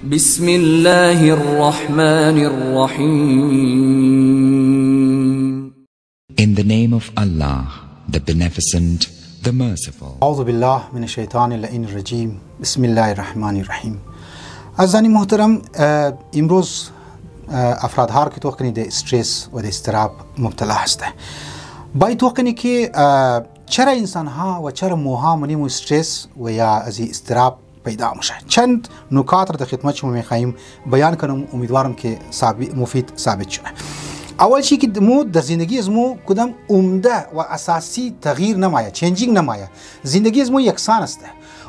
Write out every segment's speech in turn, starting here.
بسم الله الرحمن الرحيم. In the name of Allah, the Beneficent, the Merciful. اعوذ بالله من الشیطان اللعین الرجیم. بسم الله الرحمن الرحیم. عزیزانی محترم، امروز افراد هر که توقنی ده استرس و ده استراب مبتلا هسته. باید توقنی که چرا انسان ها و چرا موها منیم استرس و یا از استراب پیدا میشه. چند نکات را در خدمت شما میخوایم بیان کنم، امیدوارم که مفید ثابت شده. اول چی که مو در زندگی از مو کدام عمده و اساسی تغییر نمایه، چینجینگ نمایه. زندگی از مو یکسان است.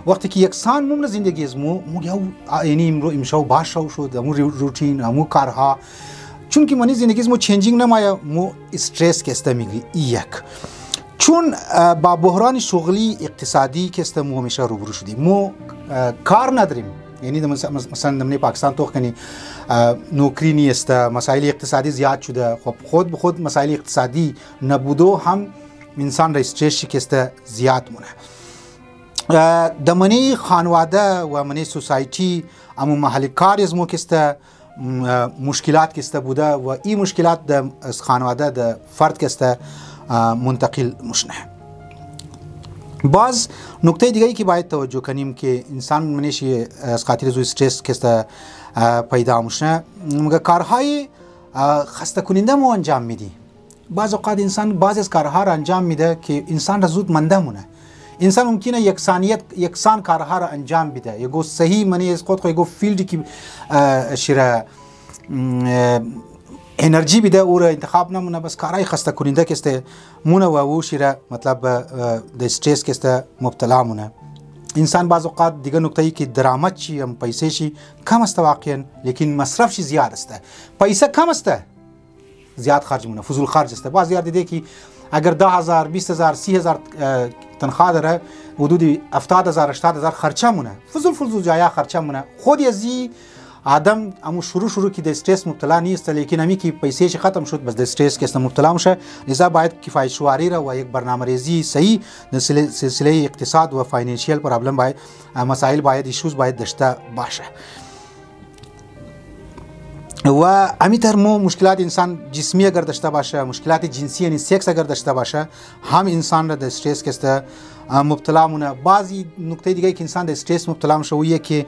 وقتی که یکسان مون زندگی از مو یعنی امشو باشه شد مو روتین مو کارها، چون که منی زندگی از مو چینجینگ نمایه، مو استرس که است میگی یک. چون با بحران شغلی اقتصادی که است مو همیشه روبرو شدیم، مو کار نداریم. یعنی مثلا در پاکستان تو کنی نوکری نیست، مسائل اقتصادی زیاد شده. خب خود به خود مسائل اقتصادی نبودو هم انسان را استرس شکسته زیاد مونه. در منی خانواده و منی سوسایتی امو محل کار از مو کسته مشکلات کسته بوده و این مشکلات در خانواده در فرد کسته منتقل مشنه. باز نکته دیگری که باید توجه کنیم که انسان منش از خاطر زو استرس کسته پیدا مشنه، مگه کارهای خسته کننده مو انجام میدی. بعض اوقات انسان بعض از کارها را انجام میده که انسان را زود منده مونه. انسان ممکنه یکسان کارها را انجام بده. یگو صحیح منی از خود یگو فیلدی که شیره انرژی بده او را انتخاب نمونه، بس کارهای خسته کننده کسته مونه و او شیره مطلب د استرس کسته مبتلا مونه. انسان بعض اوقات دیگه نکته ای که درآمد چی هم پیسه شی کم است واقعا، لیکن مصرف شی زیاد است. پیسه کم است زیاد خرج مونه، فضول خرج است. بعض یاد دیده که اگر 10,000 20,000 30,000 تنخواه داره، حدود 70,000 80,000 خرچه مونه، فضول جایا خرچه مونه. خود یزی آدم امو شروع که د استرس مبتلا نیست، لیکن امی که پیسه ش ختم شد بس د استرس که است مبتلا میشه. لذا باید کفایت شواری را و یک برنامه‌ریزی صحیح در سلسله اقتصاد و فاینانشیل پرابلم باید مسائل باید ایشوز باید داشته باشه. و امیتر مو مشکلات انسان جسمی اگر داشته باشه، مشکلات جنسی یعنی سکس اگر داشته باشه، هم انسان را د استرس که است مبتلا مونه. بعضی نکته دیگه که انسان د استرس مبتلا میشه ویه که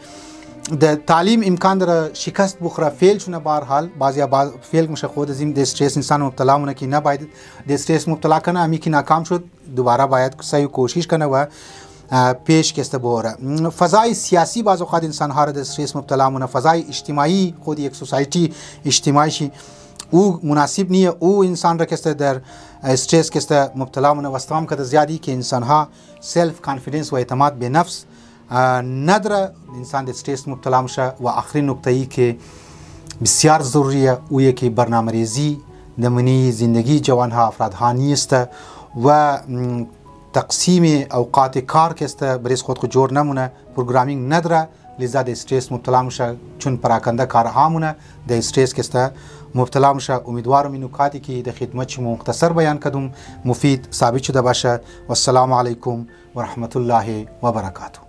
د تعلیم امکان داره شکست بخوره، فیل شونه. به هر حال بعضی فیل میشه. خود از این د استرس انسان مبتلا مونه که نباید د استرس مبتلا کنه. امی که ناکام شد دوباره باید سعی کوشش کنه و پیش کسته بوره. فضای سیاسی بعض اوقات انسان ها را د استرس مبتلا مونه. فضای اجتماعی خود یک سوسایتی اجتماعی شی او مناسب نیه، او انسان را کسته در استرس کسته مبتلا مونه. و استفام کده زیادی که انسان ها سلف کانفیدنس و اعتماد به نفس نداره، انسان د استرس مبتلا میشه. و آخرین نکته ای که بسیار ضروریه او که برنامه‌ریزی نمونی زندگی جوان ها افراد ها نیست و تقسیم اوقات کار که است بریز خود جور نمونه، پروگرامینگ نداره. لذا د استرس مبتلا میشه، چون پراکنده کارها مونه د استرس که است مبتلا میشه. امیدوارم این نکاتی که در خدمت شما مختصر بیان کردم مفید ثابت شده باشه. و السلام علیکم و رحمت الله و برکاته.